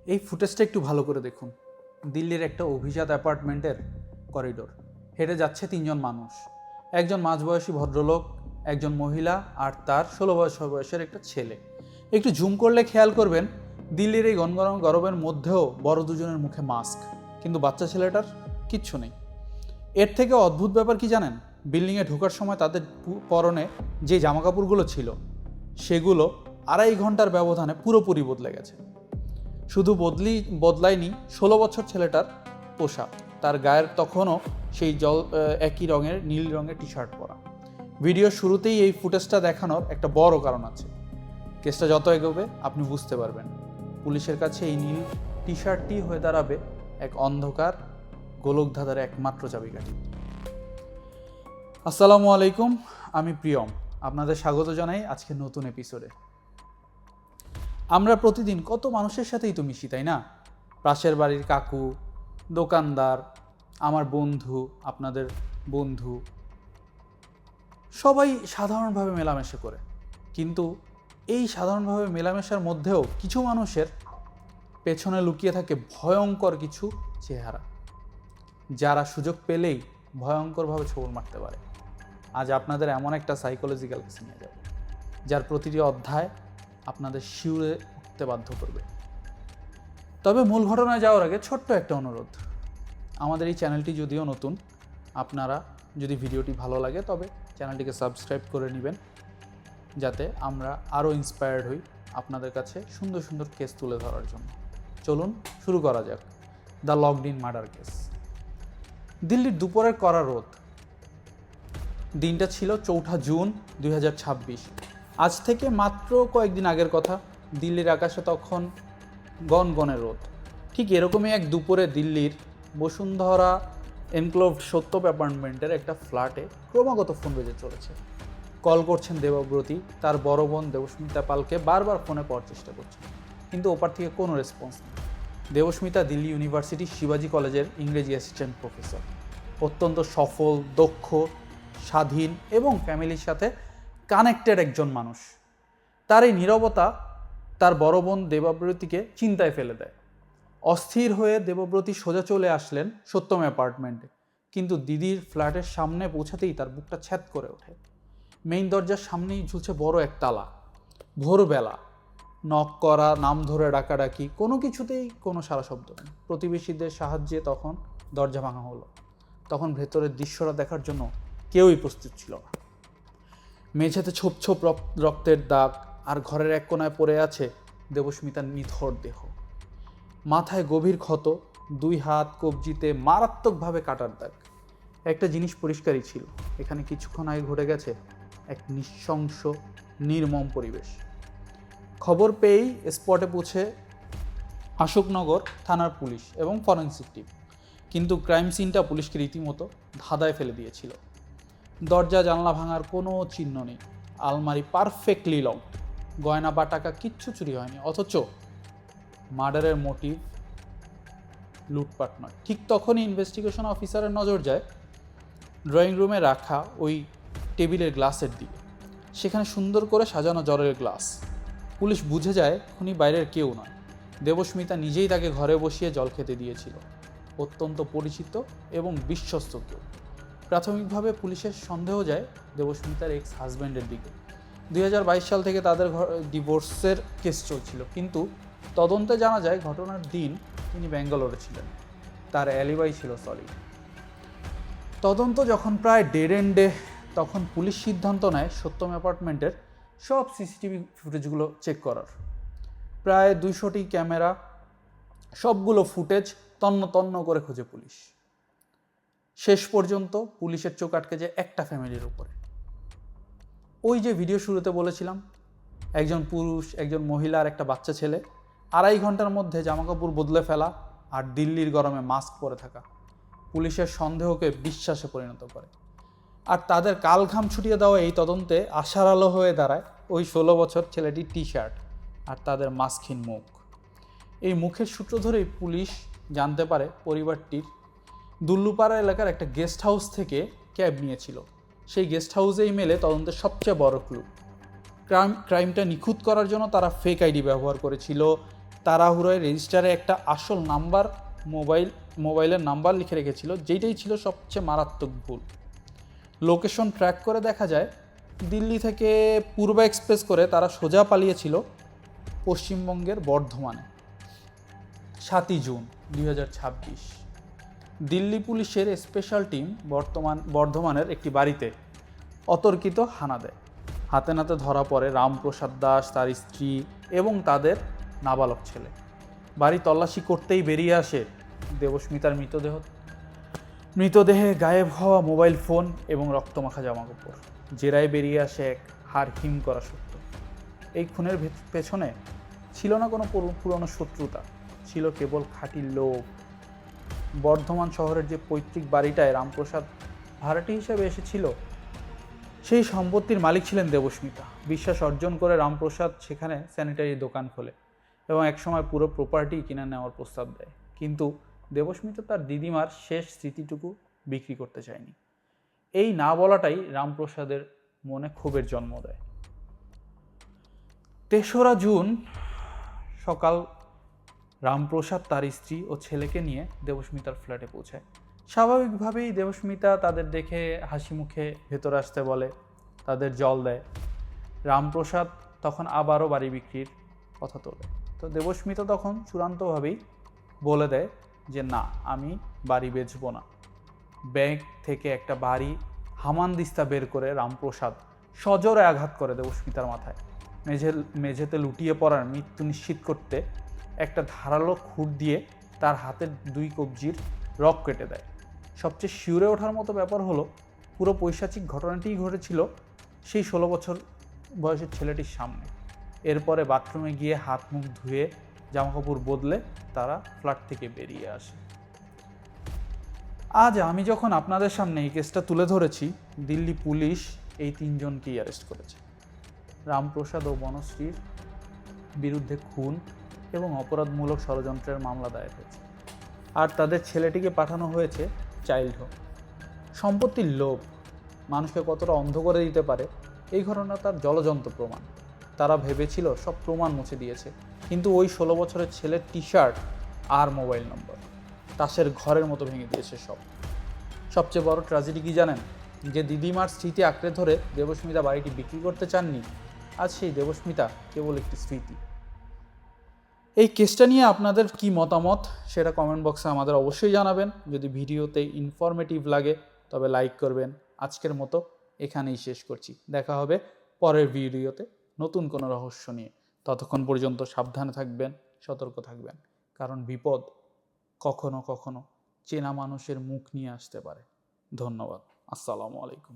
এই ফুটেজটা একটু ভালো করে দেখুন। দিল্লির একটা অভিজাত অ্যাপার্টমেন্টের করিডোর। হেঁটে যাচ্ছে তিনজন মানুষ, একজন মাঝবয়সী ভদ্রলোক, একজন মহিলা আর তার 16 বয়সের একটা ছেলে। একটু জুম করলে খেয়াল করবেন দিল্লির এই গনগরম গরমের মধ্যেও বড় দুজনের মুখে মাস্ক, কিন্তু বাচ্চা ছেলেটার কিচ্ছু নেই। এর থেকে অদ্ভুত ব্যাপার কি জানেন? বিল্ডিংয়ে ঢোকার সময় তাদের পরনে যে জামাকাপড়গুলো ছিল সেগুলো 2.5 ঘন্টার ব্যবধানে পুরোপুরি বদলে গেছে। শুধু বদলায়নি 16 বছর ছেলেটার পোশাক, তার গায়ের তখনও সেই একই রঙের নীল রঙের টি শার্ট পরা। ভিডিওর শুরুতেই এই ফুটেজটা দেখানোর একটা বড় কারণ আছে। কেসটা যত এগোবে আপনি বুঝতে পারবেন পুলিশের কাছে এই নীল টি শার্টটি হয়ে দাঁড়াবে এক অন্ধকার গোলকধাঁধার একমাত্র চাবিকাঠি। আসসালামু আলাইকুম, আমি প্রিয়ম, আপনাদের স্বাগত জানাই আজকের নতুন এপিসোডে। আমরা প্রতিদিন কত মানুষের সাথেই তো মিশি, তাই না? পাশের বাড়ির কাকু, দোকানদার, আমার বন্ধু, আপনাদের বন্ধু, সবাই সাধারণভাবে মেলামেশা করে। কিন্তু এই সাধারণভাবে মেলামেশার মধ্যেও কিছু মানুষের পেছনে লুকিয়ে থাকে ভয়ঙ্কর কিছু চেহারা, যারা সুযোগ পেলেই ভয়ঙ্করভাবে ছোবল মারতে পারে। আজ আপনাদের এমন একটা সাইকোলজিক্যাল কেসে নিয়ে যাব, যার প্রতিটি অধ্যায় আপনাদের শিউরে উঠতে বাধ্য করবে। তবে মূল ঘটনায় যাওয়ার আগে ছোট্ট একটা অনুরোধ। আমাদের এই চ্যানেলটি যদিও নতুন, আপনারা যদি ভিডিওটি ভালো লাগে তবে চ্যানেলটিকে সাবস্ক্রাইব করে নেবেন, যাতে আমরা আরও ইন্সপায়ার্ড হই আপনাদের কাছে সুন্দর সুন্দর কেস তুলে ধরার জন্য। চলুন শুরু করা যাক the locked in murder case. দিল্লির দুপুরের কড়া রোদ। দিনটা ছিল 4 জুন 2026। আজ থেকে মাত্র কয়েকদিন আগের কথা। দিল্লির আকাশে তখন গনগনে রোদ। ঠিক এরকমই এক দুপুরে দিল্লির বসুন্ধরা এনক্লোভ সত্যপ অ্যাপার্টমেন্টের একটা ফ্ল্যাটে ক্রমাগত ফোন বেজে চলেছে। কল করছেন দেবব্রতী, তার বড় বোন দেবস্মিতা পালকে বারবার ফোনে পাওয়ার চেষ্টা করছেন, কিন্তু ওপার থেকে কোনো রেসপন্স নেই। দেবস্মিতা দিল্লি ইউনিভার্সিটি শিবাজি কলেজের ইংরেজি অ্যাসিস্ট্যান্ট প্রফেসর, অত্যন্ত সফল, দক্ষ, স্বাধীন এবং ফ্যামিলির সাথে কানেক্টেড একজন মানুষ। তার এই নীরবতা তার বড় বোন দেবব্রতীকে চিন্তায় ফেলে দেয়। অস্থির হয়ে দেবব্রতী সোজা চলে আসলেন সত্যম অ্যাপার্টমেন্টে, কিন্তু দিদির ফ্ল্যাটের সামনে পৌঁছাতেই তার বুকটা ছ্যাদ করে ওঠে। মেইন দরজার সামনেই ঝুলছে বড় এক তালা। ভোরবেলা, নক করা, নাম ধরে ডাকাডাকি, কোনো কিছুতেই কোনো সারা শব্দ নেই। প্রতিবেশীদের সাহায্যে তখন দরজা ভাঙা হলো। তখন ভেতরের দৃশ্যটা দেখার জন্য কেউই প্রস্তুত ছিল না। মেঝেতে ছোপ ছোপ রক্তের দাগ, আর ঘরের এক কোনায় পড়ে আছে দেবস্মিতার নিথর দেহ। মাথায় গভীর ক্ষত, 2 হাত কবজিতে মারাত্মকভাবে কাটার দাগ। একটা জিনিস পরিষ্কারই ছিল, এখানে কিছুক্ষণ আগে ঘটে গেছে এক নৃশংস নির্মম পরিবেশ। খবর পেয়েই স্পটে পৌঁছে অশোকনগর থানার পুলিশ এবং ফরেন্সিক টিম, কিন্তু ক্রাইম সিনটা পুলিশকে রীতিমতো ধাঁধায় ফেলে দিয়েছিল। দরজা জানলা ভাঙার কোনো চিহ্ন নেই, আলমারি পারফেক্টলি লকড, গয়না বা টাকা কিচ্ছু চুরি হয়নি, অথচ মার্ডারের মোটিভ লুটপাট নয়। ঠিক তখনই ইনভেস্টিগেশন অফিসারের নজর যায় ড্রয়িং রুমে রাখা ওই টেবিলের গ্লাসের দিকে। সেখানে সুন্দর করে সাজানো জলের গ্লাস। পুলিশ বুঝে যায় খুনি বাইরের কেউ নয়, দেবস্মিতা নিজেই তাকে ঘরে বসিয়ে জল খেতে দিয়েছিল। অত্যন্ত পরিচিত এবং বিশ্বস্ত কেউ। প্রাথমিকভাবে পুলিশের সন্দেহ যায় দেবস্মিতার এক্স হাজব্যান্ডের দিকে। 2022 সাল থেকে তাদের ডিভোর্সের কেস চলছিল, কিন্তু তদন্তে জানা যায় ঘটনার দিন তিনি ব্যাঙ্গালোরে ছিলেন। তার অ্যালিবাই ছিল সলিড। তদন্ত যখন প্রায় ডেড এন্ডে, তখন পুলিশ সিদ্ধান্ত নেয় সত্যম অ্যাপার্টমেন্টের সব সিসিটিভি ফুটেজগুলো চেক করার। প্রায় 200টি ক্যামেরা, সবগুলো ফুটেজ তন্ন তন্ন করে খোঁজে পুলিশ। শেষ পর্যন্ত পুলিশের চোখ আটকে যায় একটা ফ্যামিলির উপরে। ওই যে ভিডিও শুরুতে বলেছিলাম, একজন পুরুষ, একজন মহিলা আর একটা বাচ্চা ছেলে, 2.5 ঘন্টার মধ্যে জামাকাপড় বদলে ফেলা আর দিল্লির গরমে মাস্ক পরে থাকা পুলিশের সন্দেহকে বিশ্বাসে পরিণত করে। আর তাদের কালঘাম ছুটিয়ে দেওয়া এই তদন্তে আশার আলো হয়ে দাঁড়ায় ওই 16 বছর ছেলেটির টি শার্ট আর তাদের মাস্কহীন মুখ। এই মুখের সূত্র ধরেই পুলিশ জানতে পারে পরিবারটির দুল্লুপাড়া এলাকার একটা গেস্ট হাউস থেকে ক্যাব নিয়েছিল। সেই গেস্ট হাউসেই মেলে তদন্তের সবচেয়ে বড় ক্লু। ক্রাইমটা নিখুঁত করার জন্য তারা ফেক আইডি ব্যবহার করেছিল, তাড়াহুড়োয় রেজিস্টারে একটা আসল নাম্বার মোবাইলের নাম্বার লিখে রেখেছিল, যেইটাই ছিল সবচেয়ে মারাত্মক ভুল। লোকেশন ট্র্যাক করে দেখা যায় দিল্লি থেকে পূর্ব এক্সপ্রেস করে তারা সোজা পালিয়েছিল পশ্চিমবঙ্গের বর্ধমানে। 7ই জুন 2026 দিল্লি পুলিশের স্পেশাল টিম বর্ধমানের একটি বাড়িতে অতর্কিত হানা দেয়। হাতে নাতে ধরা পড়ে রামপ্রসাদ দাস, তার স্ত্রী এবং তাদের নাবালক ছেলে। বাড়ি তল্লাশি করতেই বেরিয়ে আসে দেবস্মিতার মৃতদেহে গায়েব হওয়া মোবাইল ফোন এবং রক্তমাখা জামাকাপড়। জেরায় বেরিয়ে আসে এক হাড় হিম করা সত্য। এই খুনের পেছনে ছিল না কোনো পুরনো শত্রুতা, ছিল কেবল খাঁটি লোভ। বর্ধমান শহরের যে পৈতৃক বাড়িটায় রামপ্রসাদ ভাড়াটি হিসেবে এসেছিল, সেই সম্পত্তির মালিক ছিলেন দেবস্মিতা। বিশ্বাস অর্জন করে রামপ্রসাদ সেখানে স্যানিটারি দোকান খোলে এবং একসময় পুরো প্রপার্টি কিনে নেওয়ার প্রস্তাব দেয়। কিন্তু দেবস্মিতা তার দিদিমার শেষ স্মৃতিটুকু বিক্রি করতে চায়নি। এই না বলাটাই রামপ্রসাদের মনে ক্ষোভের জন্ম দেয়। 3রা জুন সকাল রামপ্রসাদ তার স্ত্রী ও ছেলেকে নিয়ে দেবস্মিতার ফ্ল্যাটে পৌঁছায়। স্বাভাবিকভাবেই দেবস্মিতা তাদের দেখে হাসি মুখে ভেতরে আসতে বলে, তাদের জল দেয়। রামপ্রসাদ তখন আবারও বাড়ি বিক্রির কথা তোলে। তো দেবস্মিতা তখন চূড়ান্তভাবেই বলে দেয় যে না, আমি বাড়ি বেচবো না। ব্যাংক থেকে একটা বাড়ি হামানদিস্তা বের করে রামপ্রসাদ সজোরে আঘাত করে দেবস্মিতার মাথায়। মেঝেতে লুটিয়ে পড়ার মৃত্যু নিশ্চিত করতে একটা ধারালো খুঁট দিয়ে তার হাতের 2 কবজির রগ কেটে দেয়। সবচেয়ে শিউরে ওঠার মতো ব্যাপার হলো, পুরো পৈশাচিক ঘটনাটিই ঘটেছিল সেই 16 বছর বয়সের ছেলেটির সামনে। এরপরে বাথরুমে গিয়ে হাত মুখ ধুয়ে জামাকাপড় বদলে তারা ফ্ল্যাট থেকে বেরিয়ে আসে। আজ আমি যখন আপনাদের সামনে এই কেসটা তুলে ধরেছি, দিল্লি পুলিশ এই 3 জনকেই অ্যারেস্ট করেছে। রামপ্রসাদ ও বনশ্রীর বিরুদ্ধে খুন এবং অপরাধমূলক ষড়যন্ত্রের মামলা দায়ের হয়েছে, আর তাদের ছেলেটিকে পাঠানো হয়েছে চাইল্ড হোম। সম্পত্তির লোভ মানুষকে কতটা অন্ধ করে দিতে পারে, এই ঘটনা তার জ্বলজ্বন্ত প্রমাণ। তারা ভেবেছিল সব প্রমাণ মুছে দিয়েছে, কিন্তু ওই 16 বছরের ছেলের টি-শার্ট আর মোবাইল নম্বর তাসের ঘরের মতো ভেঙে দিয়েছে সব। সবচেয়ে বড় ট্র্যাজেডি কি জানেন? যে দিদিমার স্মৃতি আঁকড়ে ধরে দেবস্মিতা বাড়িটি বিক্রি করতে চাননি, আজ সেই দেবস্মিতা কেবল একটি স্মৃতি। এই কেসটা নিয়ে আপনাদের কি মতামত সেটা কমেন্ট বক্সে আমাদের অবশ্যই জানাবেন। যদি ভিডিওতে ইনফরমেটিভ লাগে তবে লাইক করবেন। আজকের মতো এখানেই শেষ করছি। দেখা হবে পরের ভিডিওতে নতুন কোনো রহস্য নিয়ে। ততক্ষণ পর্যন্ত সাবধানে থাকবেন, সতর্ক থাকবেন, কারণ বিপদ কখনো কখনো চেনা মানুষের মুখ নিয়ে আসতে পারে। ধন্যবাদ। আসসালামু আলাইকুম।